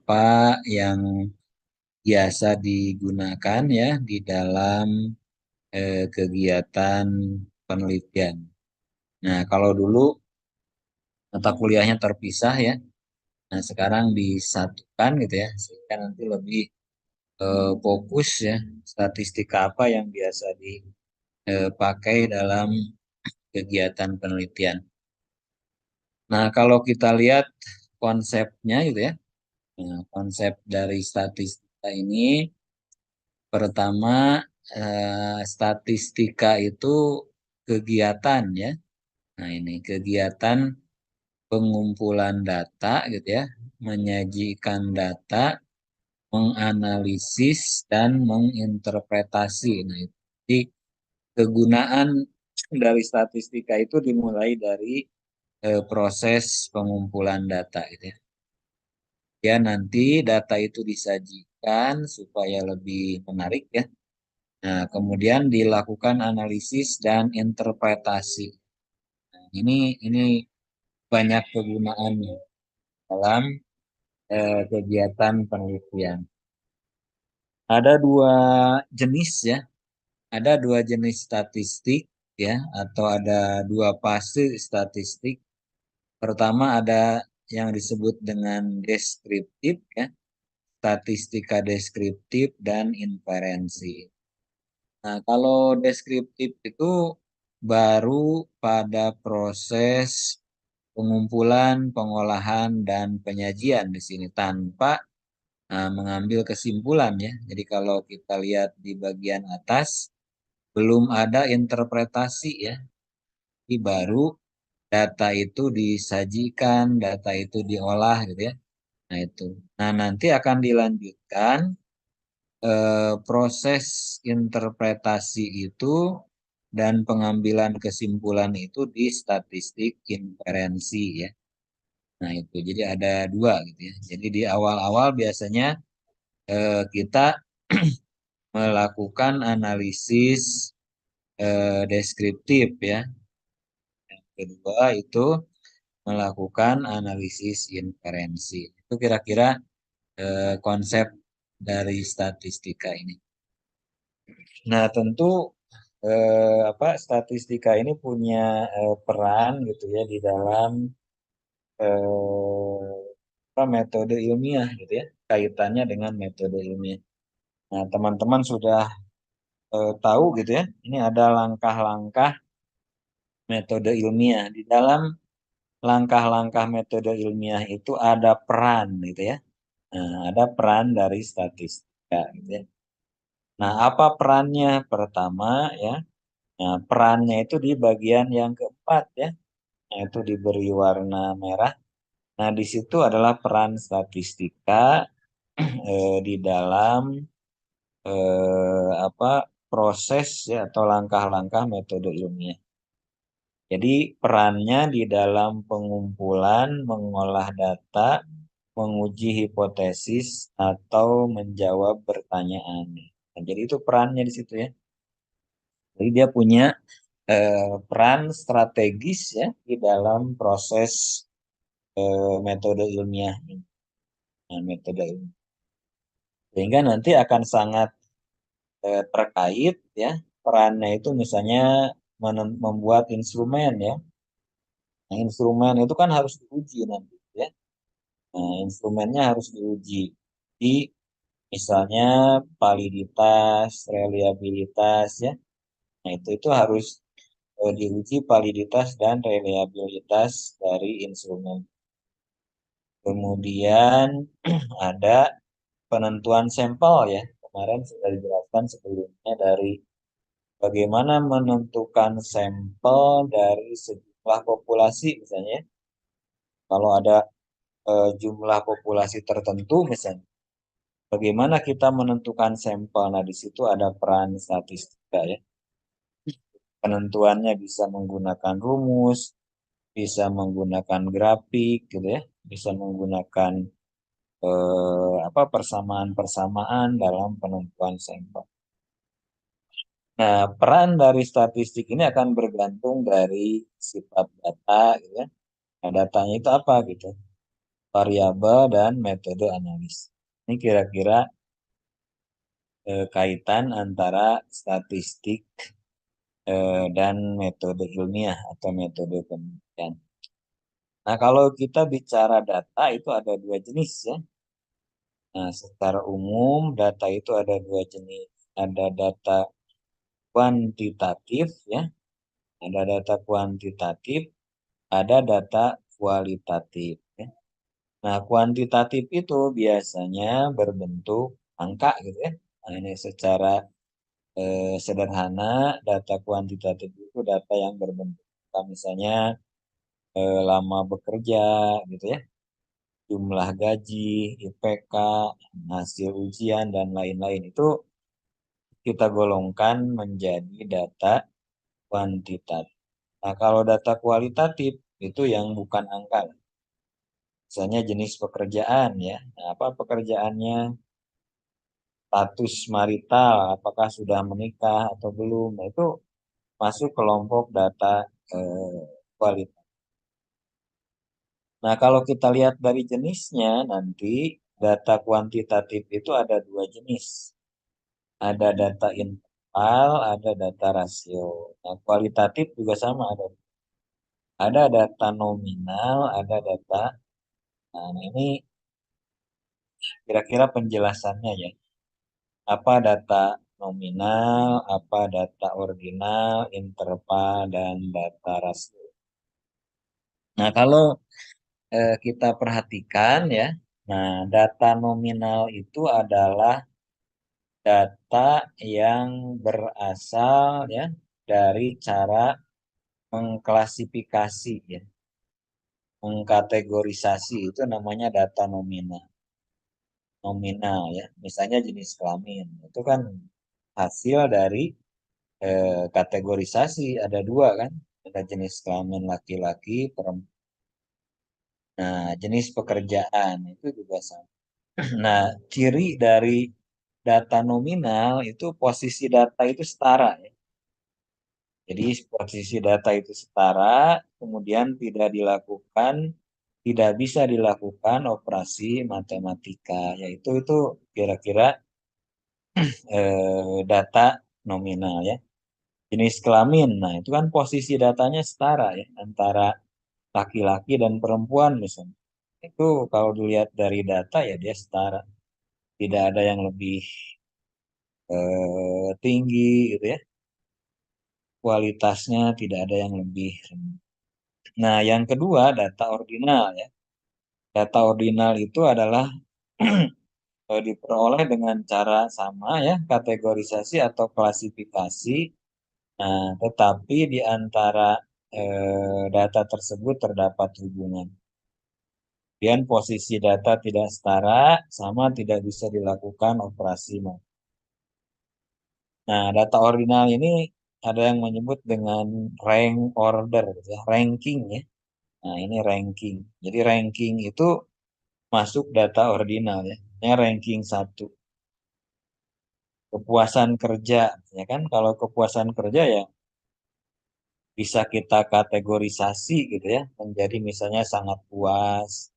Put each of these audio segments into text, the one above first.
apa yang biasa digunakan ya di dalam kegiatan penelitian. Nah, kalau dulu mata kuliahnya terpisah ya, nah sekarang disatukan gitu ya, sehingga nanti lebih fokus ya statistika apa yang biasa dipakai dalam kegiatan penelitian. Nah, kalau kita lihat konsepnya gitu ya, nah, konsep dari statistika ini pertama statistika itu kegiatan ya. Nah, ini kegiatan pengumpulan data gitu ya, menyajikan data, menganalisis dan menginterpretasi. Nah, itu. Jadi kegunaan dari statistika itu dimulai dari proses pengumpulan data gitu ya. Ya, nanti data itu disajikan supaya lebih menarik ya. Nah, kemudian dilakukan analisis dan interpretasi. Nah, ini banyak kegunaannya dalam kegiatan penelitian. Ada dua jenis ya, ada dua jenis statistik ya, atau ada dua fase statistik. Pertama ada yang disebut dengan deskriptif ya, statistika deskriptif dan inferensi. Nah, kalau deskriptif itu baru pada proses pengumpulan, pengolahan, dan penyajian di sini tanpa mengambil kesimpulan ya. Jadi kalau kita lihat di bagian atas, belum ada interpretasi ya. Jadi baru data itu disajikan, data itu diolah gitu ya. Nah itu. Nah nanti akan dilanjutkan proses interpretasi itu dan pengambilan kesimpulan itu di statistik inferensi ya. Nah itu. Jadi ada dua gitu ya. Jadi di awal-awal biasanya kita melakukan analisis deskriptif ya. Yang kedua itu melakukan analisis inferensi. Itu kira-kira konsep dari statistika ini. Nah, tentu statistika ini punya peran gitu ya di dalam metode ilmiah gitu ya, kaitannya dengan metode ilmiah. Nah, teman-teman sudah tahu gitu ya, ini ada langkah-langkah metode ilmiah. Di dalam langkah-langkah metode ilmiah itu ada peran gitu ya. Nah, ada peran dari statistika gitu ya. Nah, apa perannya? Pertama ya, nah, perannya itu di bagian yang keempat ya, yaitu diberi warna merah. Nah, di situ adalah peran statistika di dalam proses ya atau langkah-langkah metode ilmiah. Jadi perannya di dalam pengumpulan, mengolah data, menguji hipotesis atau menjawab pertanyaan. Nah, jadi itu perannya di situ ya. Jadi dia punya peran strategis ya di dalam proses metode ilmiah ini. Nah, metode ilmiah. Sehingga nanti akan sangat terkait ya perannya itu misalnya membuat instrumen ya. Nah, instrumen itu kan harus diuji nanti ya. Nah, instrumennya harus diuji di misalnya validitas, reliabilitas ya. Nah, itu harus diuji validitas dan reliabilitas dari instrumen. Kemudian ada penentuan sampel ya. Kemarin sudah dijelaskan sebelumnya dari bagaimana menentukan sampel dari sejumlah populasi misalnya. Kalau ada jumlah populasi tertentu misalnya, bagaimana kita menentukan sampel? Nah, di situ ada peran statistika ya. Penentuannya bisa menggunakan rumus, bisa menggunakan grafik gitu ya, bisa menggunakan persamaan-persamaan dalam penentuan sampel. Nah, peran dari statistik ini akan bergantung dari sifat data gitu ya. Nah, datanya itu apa gitu. variabel, dan metode analis. Ini kira-kira kaitan antara statistik dan metode ilmiah atau metode penelitian. Nah, kalau kita bicara data itu ada dua jenis ya. Nah, secara umum data itu ada dua jenis. Ada data kuantitatif ya, ada data kuantitatif, ada data kualitatif ya. Nah, kuantitatif itu biasanya berbentuk angka gitu ya. Nah, ini secara sederhana, data kuantitatif itu data yang berbentuk angka, misalnya lama bekerja gitu ya, jumlah gaji, IPK, hasil ujian, dan lain-lain. Itu kita golongkan menjadi data kuantitatif. Nah, kalau data kualitatif itu yang bukan angka. Misalnya jenis pekerjaan ya. Nah, apa pekerjaannya? Status marital, apakah sudah menikah atau belum? Nah, itu masuk kelompok data kualitas. Nah, kalau kita lihat dari jenisnya, nanti data kuantitatif itu ada dua jenis. Ada data interval, ada data rasio. Nah, kualitatif juga sama, ada data nominal, ada data. Nah, ini kira-kira penjelasannya ya. Apa data nominal, apa data ordinal, interval, dan data rasio. Nah, kalau kita perhatikan ya, nah data nominal itu adalah data yang berasal ya dari cara mengklasifikasi ya, mengkategorisasi itu namanya data nominal. Nominal ya, misalnya jenis kelamin itu kan hasil dari kategorisasi ada dua kan, ada jenis kelamin laki-laki, perempuan. Nah, jenis pekerjaan itu juga sama. Nah, ciri dari data nominal itu posisi data itu setara ya. Jadi posisi data itu setara, kemudian tidak bisa dilakukan operasi matematika, yaitu itu kira-kira data nominal ya. Jenis kelamin, nah itu kan posisi datanya setara ya antara laki-laki dan perempuan misalnya. Itu kalau dilihat dari data ya dia setara, tidak ada yang lebih tinggi gitu ya. Kualitasnya tidak ada yang lebih rendah. Nah, yang kedua data ordinal ya. Data ordinal itu adalah diperoleh dengan cara sama ya, kategorisasi atau klasifikasi. Nah, tetapi di antara data tersebut terdapat hubungan. Kemudian posisi data tidak setara, sama tidak bisa dilakukan operasi. Nah, data ordinal ini ada yang menyebut dengan rank order, gitu ya, ranking ya. Nah, ini ranking. Jadi ranking itu masuk data ordinal ya. Ini ranking satu. Kepuasan kerja, ya kan? Kalau kepuasan kerja ya bisa kita kategorisasi gitu ya, menjadi misalnya sangat puas,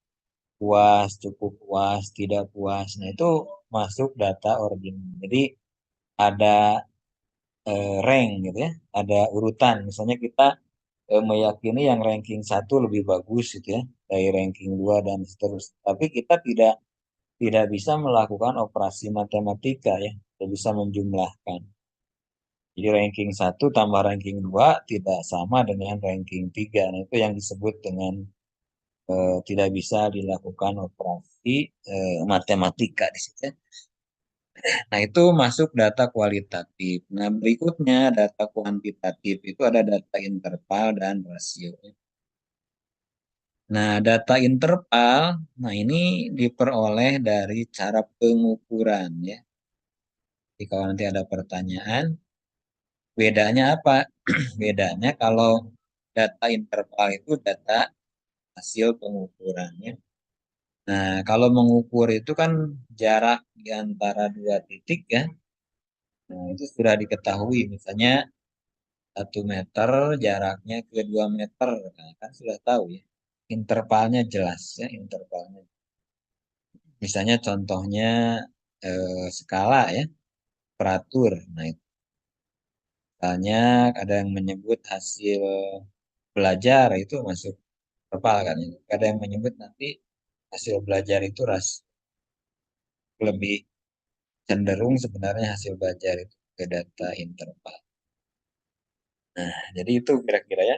puas, cukup puas, tidak puas. Nah, itu masuk data ordinal. Jadi ada rank gitu ya, ada urutan. Misalnya kita meyakini yang ranking satu lebih bagus gitu ya dari ranking dua dan seterusnya. Tapi kita tidak bisa melakukan operasi matematika ya, tidak bisa menjumlahkan. Jadi ranking satu tambah ranking 2 tidak sama dengan ranking 3. Nah, itu yang disebut dengan tidak bisa dilakukan operasi matematika di situ ya. Nah, itu masuk data kualitatif. Nah, berikutnya data kuantitatif itu ada data interval dan rasio. Nah, data interval, nah ini diperoleh dari cara pengukuran ya. Jadi kalau nanti ada pertanyaan, bedanya apa? Bedanya kalau data interval itu data hasil pengukurannya. Nah, kalau mengukur itu kan jarak di antara dua titik ya. Nah, itu sudah diketahui. Misalnya 1 meter jaraknya ke 2 meter. Nah, kan sudah tahu ya. Intervalnya jelas ya, intervalnya. Misalnya contohnya skala ya, peratur. Nah, itu misalnya ada yang menyebut hasil belajar itu masuk kepala kan. Ada yang menyebut nanti hasil belajar itu lebih cenderung sebenarnya hasil belajar itu ke data interval. Nah, jadi itu kira-kira ya.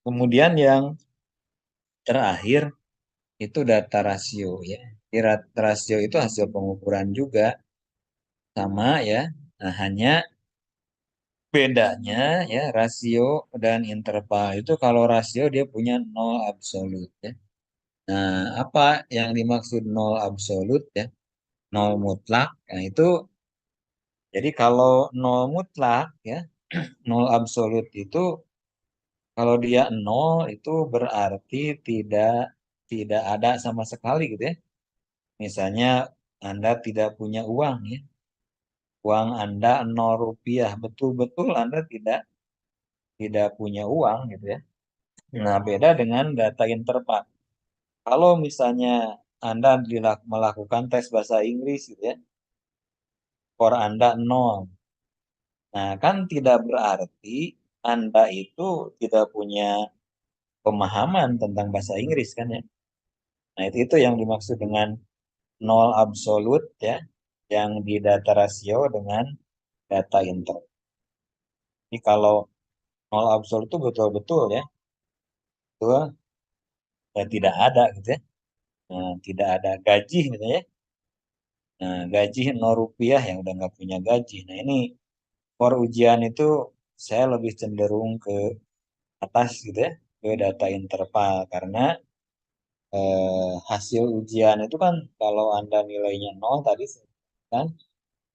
Kemudian yang terakhir itu data rasio ya. Di rasio itu hasil pengukuran juga sama ya. Nah, hanya bedanya ya rasio dan interval itu kalau rasio dia punya nol absolut ya. Nah, apa yang dimaksud nol absolut ya? Nol mutlak. Nah, itu jadi kalau nol mutlak ya, nol absolut itu kalau dia nol itu berarti tidak tidak ada sama sekali gitu ya. Misalnya Anda tidak punya uang ya. Uang Anda 0 rupiah. Betul-betul Anda tidak punya uang gitu ya. Nah, beda dengan data interval. Kalau misalnya Anda melakukan tes bahasa Inggris gitu ya, skor Anda 0. Nah, kan tidak berarti Anda itu tidak punya pemahaman tentang bahasa Inggris kan ya. Nah, itu yang dimaksud dengan nol absolut ya, yang di data rasio dengan data inter. Jadi kalau nol absolut itu betul-betul ya, itu tidak ada gitu ya. Nah, tidak ada gaji gitu ya. Nah, gaji 0 rupiah yang udah nggak punya gaji. Nah, ini for ujian itu saya lebih cenderung ke atas gitu ya, ke data interval karena hasil ujian itu kan kalau Anda nilainya nol tadi kan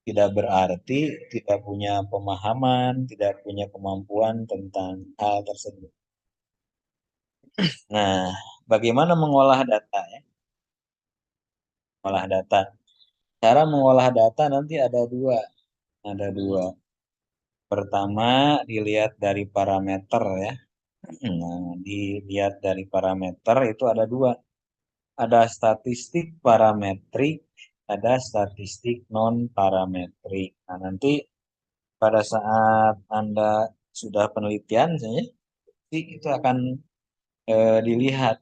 tidak berarti tidak punya pemahaman, tidak punya kemampuan tentang hal tersebut. Nah, bagaimana mengolah data ya? Mengolah data. Cara mengolah data nanti ada dua. Ada dua. Pertama, dilihat dari parameter ya. Nah, dilihat dari parameter itu ada dua. Ada statistik parametrik, ada statistik non parametrik. Nah, nanti pada saat Anda sudah penelitian misalnya, itu akan dilihat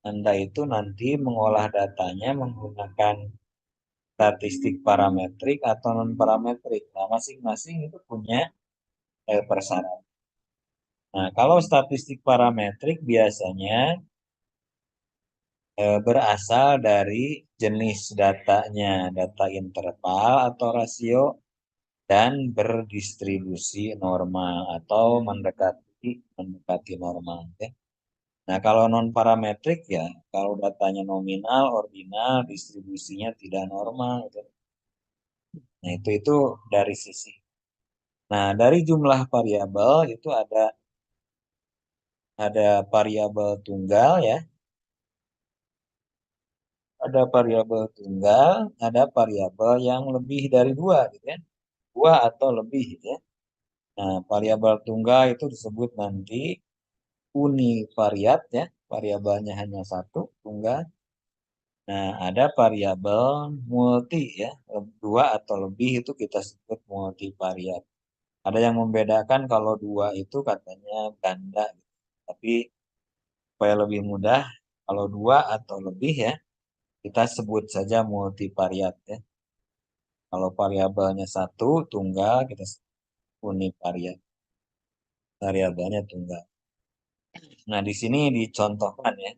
Anda itu nanti mengolah datanya menggunakan statistik parametrik atau non parametrik. Nah, masing-masing itu punya persyaratan. Nah, kalau statistik parametrik biasanya berasal dari jenis datanya, data interval atau rasio, dan berdistribusi normal atau mendekati normal. Ya. Nah, kalau non parametrik ya, kalau datanya nominal, ordinal, distribusinya tidak normal. Gitu. Nah, itu dari sisi. Nah, dari jumlah variabel itu ada variabel tunggal ya, ada variabel tunggal, ada variabel yang lebih dari dua gitu ya, dua atau lebih gitu ya. Nah, variabel tunggal itu disebut nanti univariat ya, variabelnya hanya satu, tunggal. Nah, ada variabel multi ya, dua atau lebih itu kita sebut multivariat. Ada yang membedakan kalau dua itu katanya ganda, gitu. Tapi supaya lebih mudah, kalau dua atau lebih ya, kita sebut saja multivariat ya. Kalau variabelnya satu, tunggal, kita sebut univariat. Variabelnya tunggal. Nah, di sini dicontohkan ya,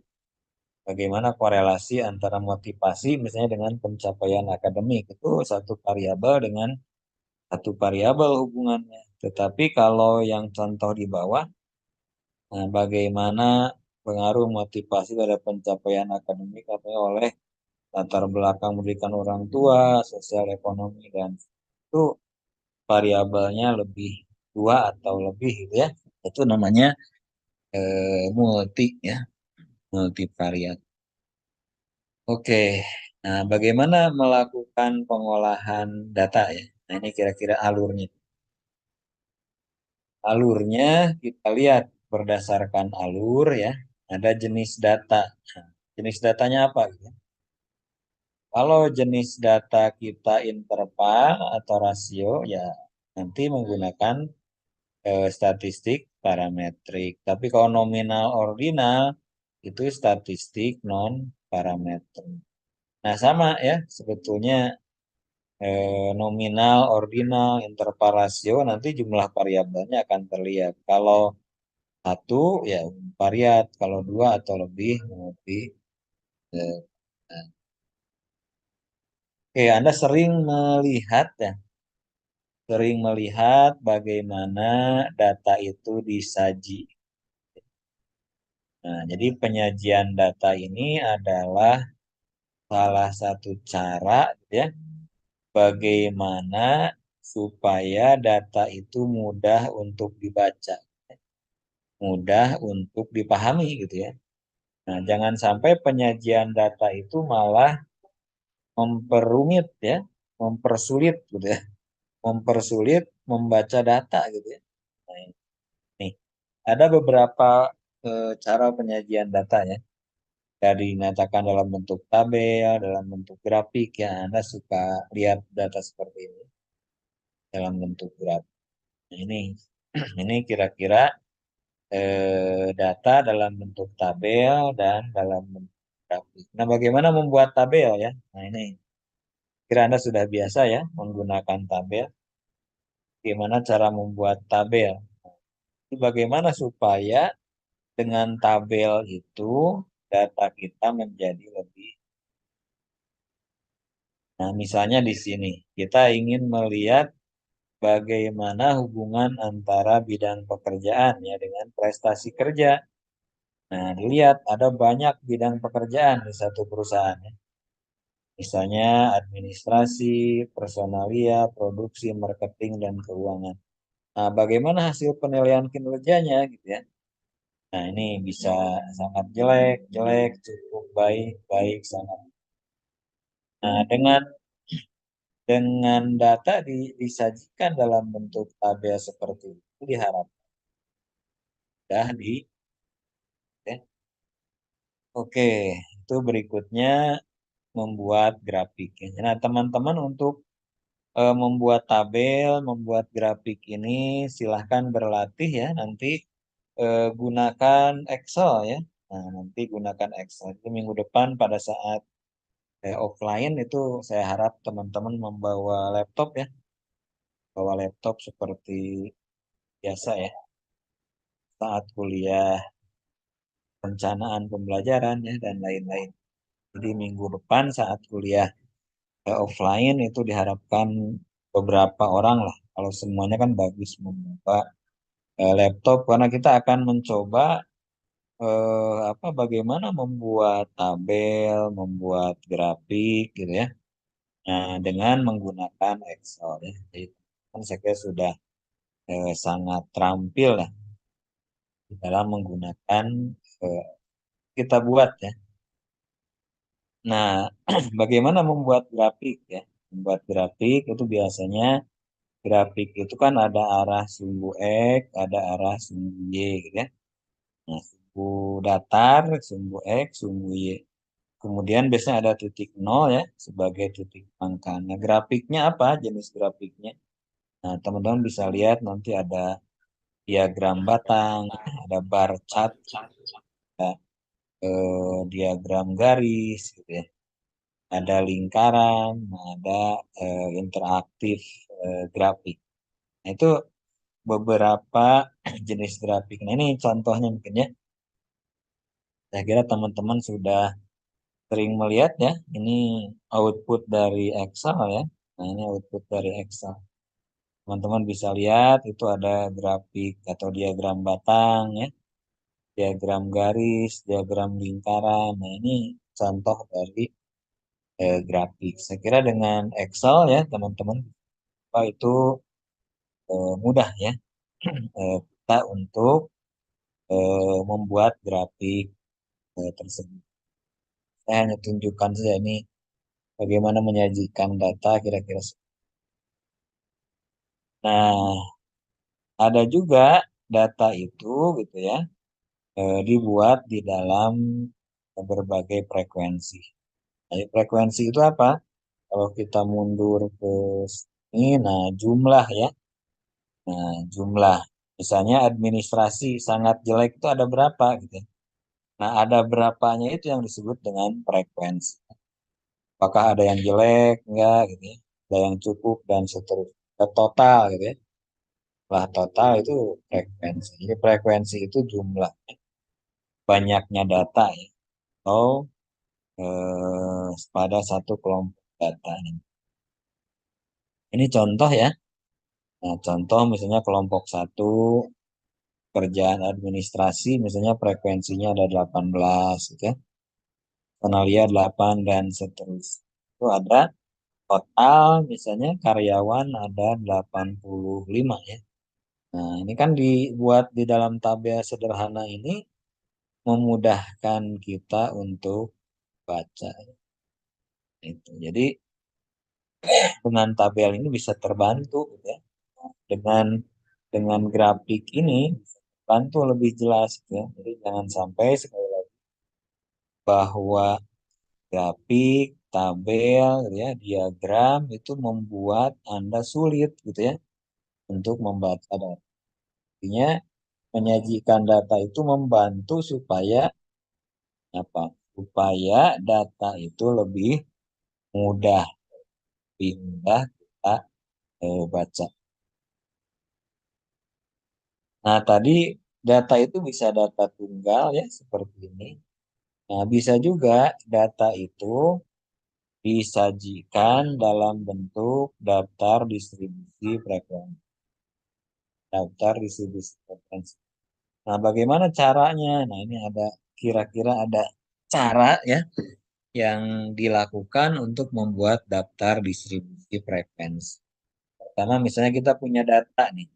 bagaimana korelasi antara motivasi misalnya dengan pencapaian akademik. Itu satu variabel dengan satu variabel hubungannya. Tetapi kalau yang contoh di bawah, nah, bagaimana pengaruh motivasi terhadap pencapaian akademik apa oleh latar belakang pendidikan orang tua, sosial ekonomi dan itu variabelnya lebih dua atau lebih gitu ya. Itu namanya multi ya, multivariat. Oke. Nah, bagaimana melakukan pengolahan data ya? Nah, ini kira-kira alurnya. Alurnya kita lihat berdasarkan alur ya. Ada jenis data. Nah, jenis datanya apa? Gitu? Kalau jenis data kita interval atau rasio, ya nanti menggunakan statistik parametrik. Tapi kalau nominal ordinal, itu statistik non parametrik. Nah, sama ya, sebetulnya nominal, ordinal, interval rasio, nanti jumlah variabelnya akan terlihat. Kalau satu, ya variat. Kalau dua atau lebih, lebih. eh, nah. Oke, Anda sering melihat bagaimana data itu disaji. Nah, jadi penyajian data ini adalah salah satu cara, gitu ya, bagaimana supaya data itu mudah untuk dibaca, mudah untuk dipahami gitu ya. Nah, jangan sampai penyajian data itu malah memperumit ya, mempersulit gitu ya, mempersulit membaca data gitu ya. Nah, ini ada beberapa cara penyajian datanya. Dari dinyatakan dalam bentuk tabel, dalam bentuk grafik ya. Anda suka lihat data seperti ini dalam bentuk grafik. Nah, ini kira-kira data dalam bentuk tabel dan dalam bentuk grafik. Nah, bagaimana membuat tabel ya? Nah, ini kira Anda sudah biasa ya menggunakan tabel. Bagaimana cara membuat tabel? Ini bagaimana supaya dengan tabel itu data kita menjadi lebih. Nah, misalnya di sini kita ingin melihat bagaimana hubungan antara bidang pekerjaan ya dengan prestasi kerja. Nah, dilihat ada banyak bidang pekerjaan di satu perusahaan ya. Misalnya administrasi, personalia, produksi, marketing, dan keuangan. Nah, bagaimana hasil penilaian kinerjanya gitu ya. Nah, ini bisa sangat jelek, jelek, cukup baik, baik, sangat. Nah, dengan data disajikan dalam bentuk tabel seperti itu diharapkan mudah ya. Oke, itu berikutnya membuat grafik ya. Nah, teman-teman untuk membuat tabel, membuat grafik ini silahkan berlatih ya. Nanti gunakan Excel ya. Nah, nanti gunakan Excel. Itu minggu depan pada saat offline itu saya harap teman-teman membawa laptop ya. Bawa laptop seperti biasa ya. Saat kuliah, perencanaan pembelajaran ya, dan lain-lain. Jadi minggu depan saat kuliah offline itu diharapkan beberapa orang lah. Kalau semuanya kan bagus membawa laptop karena kita akan mencoba apa bagaimana membuat tabel, membuat grafik gitu ya. Nah, dengan menggunakan Excel ya. Jadi kan saya kira sudah sangat terampil lah di dalam menggunakan eh, kita buat ya. Nah, bagaimana membuat grafik ya? Membuat grafik itu biasanya grafik itu kan ada arah sumbu X, ada arah sumbu Y gitu ya. Nah, sumbu datar, sumbu X, sumbu Y. Kemudian biasanya ada titik nol ya sebagai titik pangkal. Nah, grafiknya apa? Jenis grafiknya. Nah, teman-teman bisa lihat nanti ada diagram batang, ada bar chart, ada diagram garis gitu ya. Ada lingkaran, ada interaktif grafik. Nah, itu beberapa jenis grafik. Nah, ini contohnya mungkin ya. Saya kira teman-teman sudah sering melihat ya. Ini output dari Excel ya. Nah, ini output dari Excel. Teman-teman bisa lihat itu ada grafik atau diagram batang ya, diagram garis, diagram lingkaran. Nah, ini contoh dari grafik. Saya kira dengan Excel ya, teman-teman, itu mudah ya kita untuk membuat grafik tersebut. Saya hanya tunjukkan saja ini bagaimana menyajikan data kira-kira. Nah, ada juga data itu gitu ya dibuat di dalam berbagai frekuensi. Jadi frekuensi itu apa? Kalau kita mundur ke sini, nah jumlah ya. Nah, jumlah. Misalnya administrasi sangat jelek itu ada berapa gitu ya. Nah, ada berapanya itu yang disebut dengan frekuensi. Apakah ada yang jelek, enggak gitu ya. Ada yang cukup dan seterusnya. Total gitu ya. Lah total itu frekuensi. Jadi frekuensi itu jumlah banyaknya data ya. Atau pada satu kelompok data. Ini contoh ya. Nah, contoh misalnya kelompok satu kerjaan administrasi misalnya frekuensinya ada 18 gitu ya. Personalia 8 dan seterusnya. Itu ada total misalnya karyawan ada 85 ya. Nah, ini kan dibuat di dalam tabel sederhana ini memudahkan kita untuk baca itu. Jadi dengan tabel ini bisa terbantu gitu ya. Dengan grafik ini bisa terbantu lebih jelas gitu ya. Jadi jangan sampai sekali lagi bahwa grafik, tabel, gitu ya, diagram itu membuat Anda sulit gitu ya untuk membaca data. Artinya menyajikan data itu membantu supaya apa? Supaya data itu lebih mudah, lebih mudah kita baca. Nah, tadi data itu bisa data tunggal ya seperti ini. Nah, bisa juga data itu disajikan dalam bentuk daftar distribusi frekuensi. Nah, bagaimana caranya? Nah, ini ada kira-kira ada cara ya yang dilakukan untuk membuat daftar distribusi frekuensi. Pertama, misalnya kita punya data nih,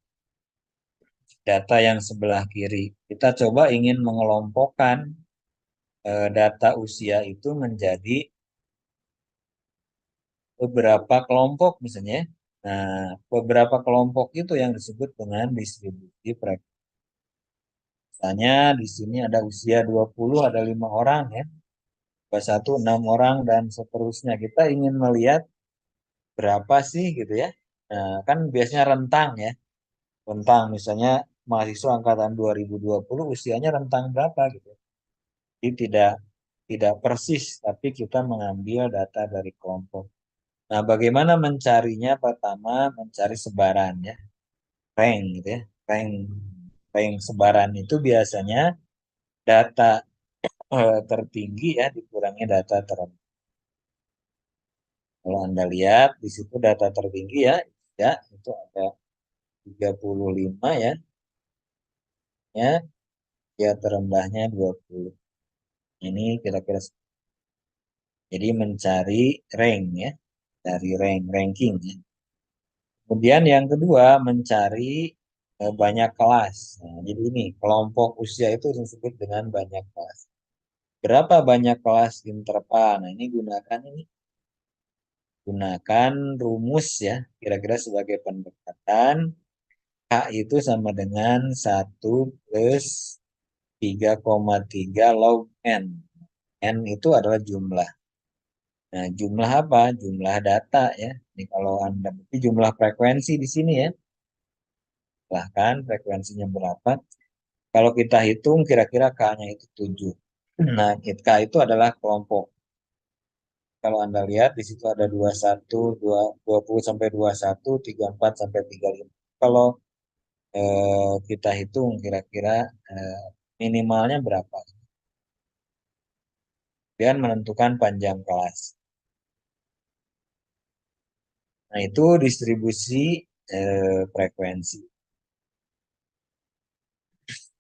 data yang sebelah kiri. Kita coba ingin mengelompokkan data usia itu menjadi beberapa kelompok misalnya. Nah, beberapa kelompok itu yang disebut dengan distribusi frekuensi. Misalnya di sini ada usia 20 ada 5 orang ya. 21 6 orang dan seterusnya. Kita ingin melihat berapa sih gitu ya. Nah, kan biasanya rentang ya. Rentang misalnya mahasiswa angkatan 2020 usianya rentang berapa gitu. Jadi tidak persis tapi kita mengambil data dari kelompok. Nah, bagaimana mencarinya? Pertama, mencari sebaran ya. Rank gitu ya. Rank rank sebaran itu biasanya data tertinggi ya dikurangi data terendah. Kalau Anda lihat di situ data tertinggi ya, ya itu ada 35 ya, ya, ya terendahnya 20. Ini kira-kira jadi mencari rank ya, dari ranking ya. Kemudian yang kedua mencari banyak kelas. Nah, jadi ini kelompok usia itu disebut dengan banyak kelas. Berapa banyak kelas interval? Nah, ini gunakan rumus ya, kira-kira sebagai pendekatan. K itu sama dengan 1 plus 3,3 log N. N itu adalah jumlah. Nah, jumlah apa? Jumlah data ya. Ini kalau Anda berarti jumlah frekuensi di sini ya. Bahkan frekuensinya berapa? Kalau kita hitung kira-kira K-nya itu 7. Nah, K itu adalah kelompok. Kalau Anda lihat di situ ada 21, 20 sampai 21, 34 sampai 35. Kalau kita hitung kira-kira eh, minimalnya berapa. Dan menentukan panjang kelas. Nah, itu distribusi frekuensi.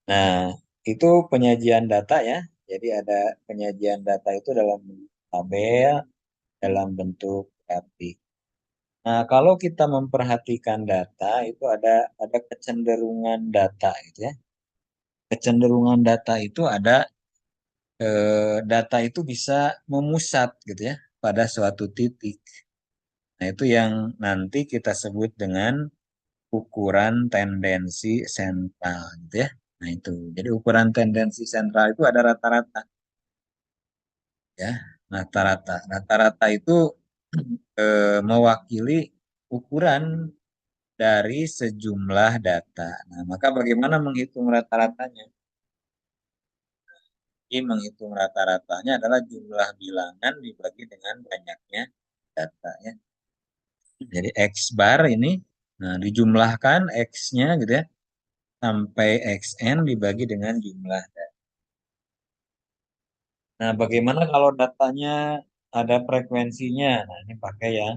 Nah, itu penyajian data ya. Jadi ada penyajian data itu dalam bentuk tabel, dalam bentuk grafik. Nah, kalau kita memperhatikan data itu ada kecenderungan data gitu ya. Kecenderungan data itu ada data itu bisa memusat gitu ya pada suatu titik. Nah, itu yang nanti kita sebut dengan ukuran tendensi sentral gitu ya. Nah, itu. Jadi ukuran tendensi sentral itu ada rata-rata ya. rata-rata. Rata-rata itu mewakili ukuran dari sejumlah data. Nah, maka bagaimana menghitung rata-ratanya? Jadi menghitung rata-ratanya adalah jumlah bilangan dibagi dengan banyaknya data ya. Jadi X bar ini, nah dijumlahkan X-nya gitu ya, sampai XN dibagi dengan jumlah data. Nah, bagaimana kalau datanya ada frekuensinya? Nah, ini pakai yang,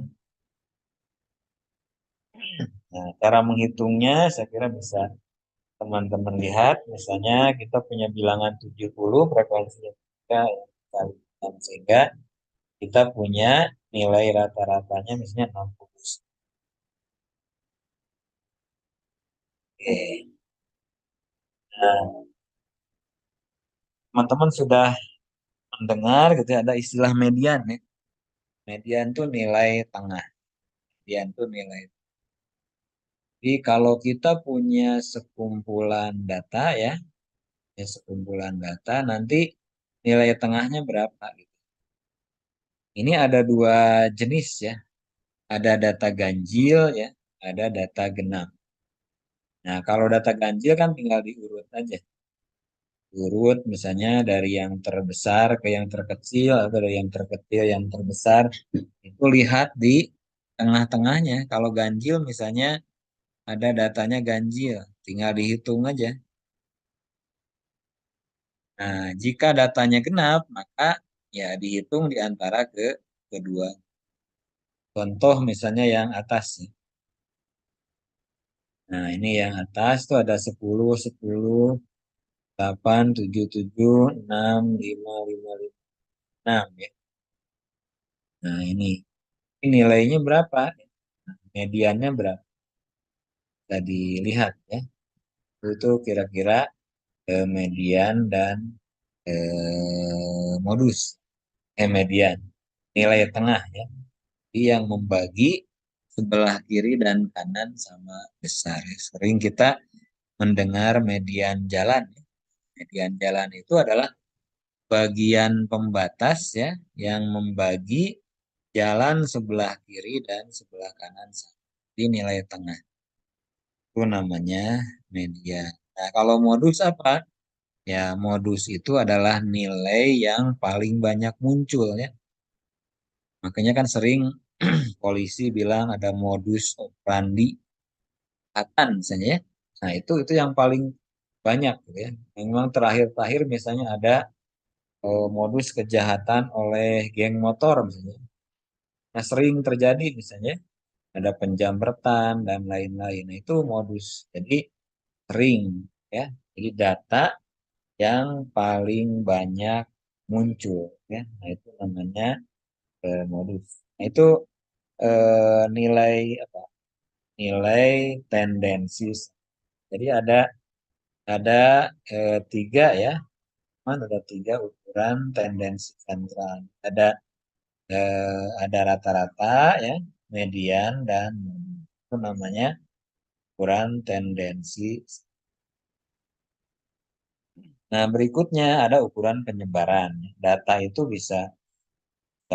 nah, cara menghitungnya saya kira bisa teman-teman lihat. Misalnya kita punya bilangan 70, frekuensinya 3, ya, kali 6, sehingga kita punya nilai rata-ratanya misalnya 60. Oke. Nah, teman-teman sudah mendengar gitu ya, ada istilah median ya. Median itu nilai tengah. Median itu nilai. Jadi kalau kita punya sekumpulan data ya, sekumpulan data nanti nilai tengahnya berapa gitu. Ini ada dua jenis ya. Ada data ganjil ya, ada data genap. Nah, kalau data ganjil kan tinggal diurut aja. Urut misalnya dari yang terbesar ke yang terkecil atau dari yang terkecil yang terbesar. Itu lihat di tengah-tengahnya. Kalau ganjil misalnya ada datanya ganjil, tinggal dihitung aja. Nah, jika datanya genap, maka ya dihitung di antara kedua. Contoh misalnya yang atas. Ya. Nah, ini yang atas tuh ada 10, 10, 8, 7, 7, 6, 5, 5, 5, 6 ya. Nah, ini nilainya berapa? Mediannya berapa? Bisa dilihat ya. Itu kira-kira median dan modus. Median. Nilai tengah ya. Jadi yang membagi sebelah kiri dan kanan sama besar. Sering kita mendengar median jalan. Median jalan itu adalah bagian pembatas ya yang membagi jalan sebelah kiri dan sebelah kanan sama. Di nilai tengah. Itu namanya median. Nah, kalau modus apa? Ya, modus itu adalah nilai yang paling banyak muncul ya. Makanya kan sering polisi bilang ada modus operandi kejahatan misalnya ya. Nah, itu yang paling banyak gitu ya. Memang terakhir-terakhir misalnya ada modus kejahatan oleh geng motor misalnya. Nah, sering terjadi misalnya ada penjamretan dan lain-lain. Nah, itu modus. Jadi sering ya. Jadi data yang paling banyak muncul ya. Nah, itu namanya modus. Nah, itu nilai apa? Nilai tendensi. Jadi ada tiga ya. Ada tiga ukuran tendensi sentral. Ada rata-rata ya, median dan itu namanya ukuran tendensi. Nah, berikutnya ada ukuran penyebaran. Data itu bisa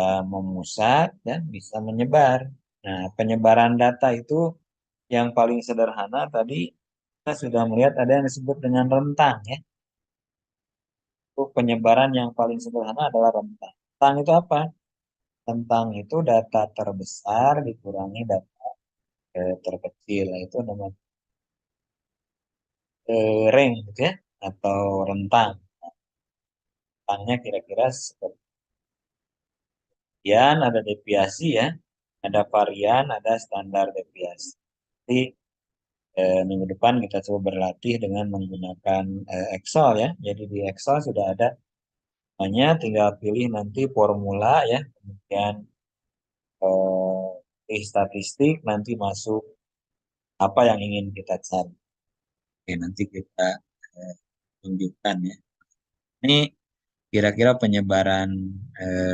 memusat dan bisa menyebar. Nah, penyebaran data itu yang paling sederhana tadi kita sudah melihat ada yang disebut dengan rentang ya. Itu penyebaran yang paling sederhana adalah rentang. Rentang itu apa? Rentang itu data terbesar dikurangi data terkecil. Nah, itu namanya range gitu ya atau rentang. Rentangnya kira-kira seperti varian, ada deviasi ya, ada varian, ada standar deviasi. Jadi minggu depan kita coba berlatih dengan menggunakan Excel ya. Jadi di Excel sudah ada, hanya tinggal pilih nanti formula ya, kemudian statistik, nanti masuk apa yang ingin kita cari. Oke, nanti kita eh, tunjukkan ya. Ini kira-kira penyebaran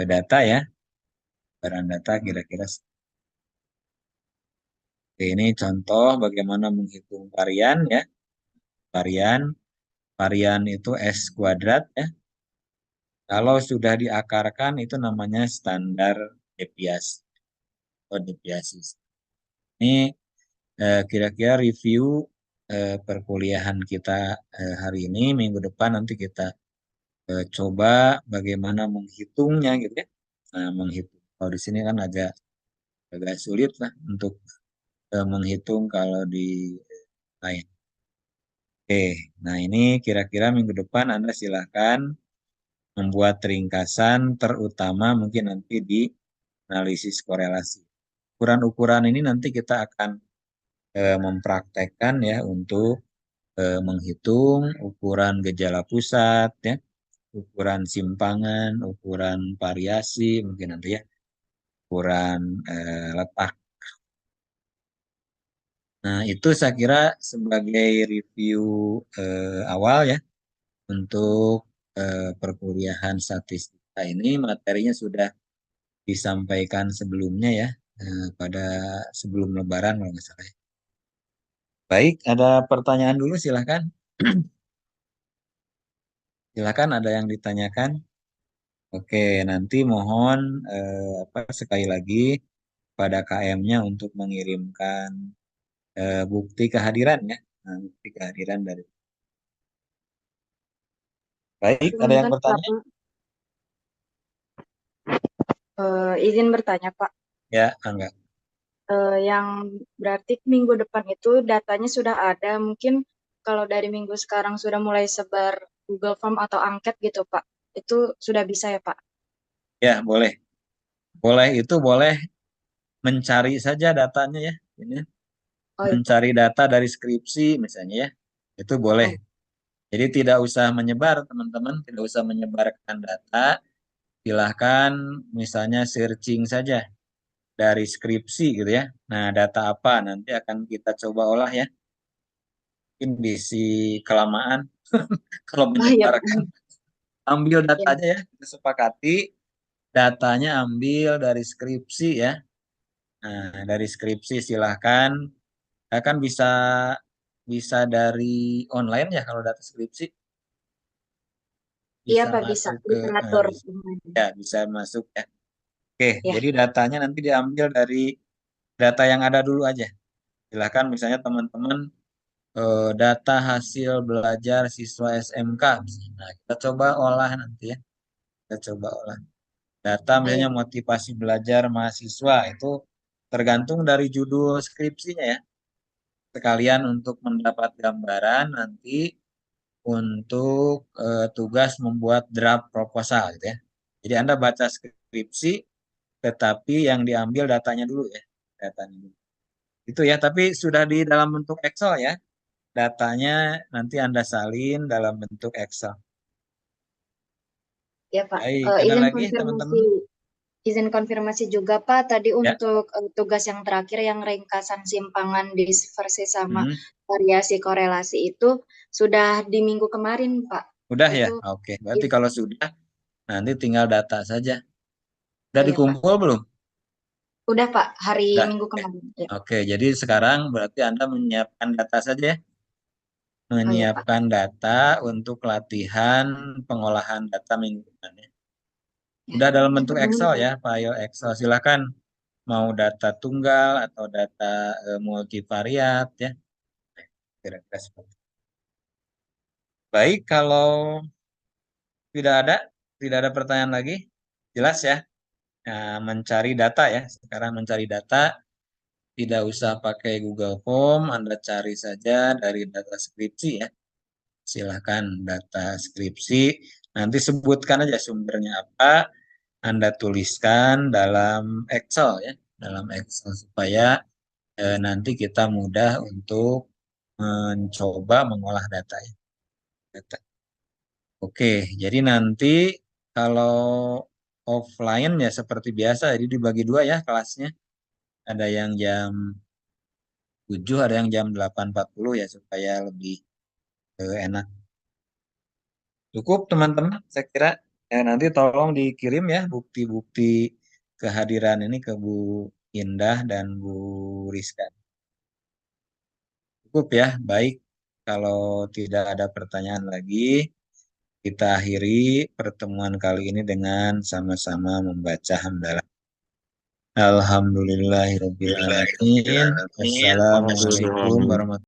data ya. Penyebaran data kira-kira. Oke, ini contoh bagaimana menghitung varian ya. Varian, varian itu S kuadrat ya. Kalau sudah diakarkan itu namanya standar deviasi atau deviasi. Ini kira-kira review perkuliahan kita hari ini, minggu depan nanti kita coba bagaimana menghitungnya gitu ya. Nah, menghitung. Kalau di sini kan agak agak sulit lah untuk menghitung kalau di lain. Oke, nah ini kira-kira minggu depan Anda silakan membuat ringkasan terutama mungkin nanti di analisis korelasi. Ukuran-ukuran ini nanti kita akan mempraktekkan ya untuk menghitung ukuran gejala pusat ya, ukuran simpangan, ukuran variasi mungkin nanti ya, ukuran letak. Nah, itu saya kira sebagai review awal ya untuk perkuliahan statistika ini materinya sudah disampaikan sebelumnya ya pada sebelum Lebaran kalau nggak salah. Baik, ada pertanyaan dulu silahkan. Silahkan ada yang ditanyakan. Oke, nanti mohon sekali lagi pada KM-nya untuk mengirimkan bukti kehadiran ya. Nah, bukti kehadiran dari. Baik, ada yang Punten, bertanya? Bapak. Izin bertanya, Pak. Ya, enggak. Yang berarti minggu depan itu datanya sudah ada. Mungkin kalau dari minggu sekarang sudah mulai sebar Google Form atau angket gitu, Pak. Itu sudah bisa ya, Pak? Ya, boleh. Boleh itu boleh mencari saja datanya ya. Ini Oh iya, Pak. mencari data dari skripsi misalnya ya. Itu boleh. Oh, Jadi tidak usah menyebar teman-teman, tidak usah menyebarkan data. Silahkan misalnya searching saja dari skripsi gitu ya. Nah, data apa nanti akan kita coba olah ya. Mungkin bisi kelamaan kalau oh iya, Pak. menyebarkan. Ambil Ya, datanya ya, kita sepakati datanya ambil dari skripsi ya. Nah, dari skripsi silahkan. Ya kan bisa bisa dari online ya kalau data skripsi iya, bisa Pak, bisa. masuk ke Bisa atur. ya bisa masuk ya. Oke, Ya, jadi datanya nanti diambil dari data yang ada dulu aja. Silahkan misalnya teman-teman data hasil belajar siswa SMK. Nah, kita coba olah nanti ya. Kita coba olah. Data oh, iya. misalnya motivasi belajar mahasiswa itu tergantung dari judul skripsinya ya. Sekalian untuk mendapat gambaran nanti untuk tugas membuat draft proposal gitu ya. Jadi Anda baca skripsi tetapi yang diambil datanya dulu ya. Datanya dulu. Itu ya, tapi sudah di dalam bentuk Excel ya. Datanya nanti Anda salin dalam bentuk Excel. Ya, Pak. Baik, ada Izin lagi konfirmasi teman-teman? Izin konfirmasi juga, Pak, tadi Ya. untuk tugas yang terakhir yang ringkasan simpangan dispersi sama Hmm. variasi korelasi itu sudah di minggu kemarin, Pak. Udah ya? Itu Oke, berarti i- kalau sudah nanti tinggal data saja. Udah oh ya, Pak. dikumpul belum? Udah, Pak, hari Udah. Minggu Oke. kemarin. Ya. Oke, jadi sekarang berarti Anda menyiapkan data saja ya. Oh ya, Pak. Menyiapkan data untuk latihan pengolahan data minggu depan ya. Ya. Udah dalam bentuk Ini, Excel Pak. ya, file Excel. Silakan mau data tunggal atau data multivariat ya. Kira-kira seperti itu. Baik, kalau tidak ada tidak ada pertanyaan lagi, jelas ya. Nah, mencari data ya. Sekarang mencari data tidak usah pakai Google Form, Anda cari saja dari data skripsi ya. Silahkan data skripsi, nanti sebutkan aja sumbernya apa, Anda tuliskan dalam Excel ya, dalam Excel supaya nanti kita mudah untuk mencoba mengolah data ya. Data. Oke, jadi nanti kalau offline ya seperti biasa, jadi dibagi dua ya kelasnya. Ada yang jam 7, ada yang jam 8.40 ya supaya lebih enak. Cukup teman-teman, saya kira nanti tolong dikirim ya bukti-bukti kehadiran ini ke Bu Indah dan Bu Rizka. Cukup ya, baik. Kalau tidak ada pertanyaan lagi, Kita akhiri pertemuan kali ini dengan sama-sama membaca hamdalah. Alhamdulillahirabbil alamin. Wassalamualaikum warahmatullahi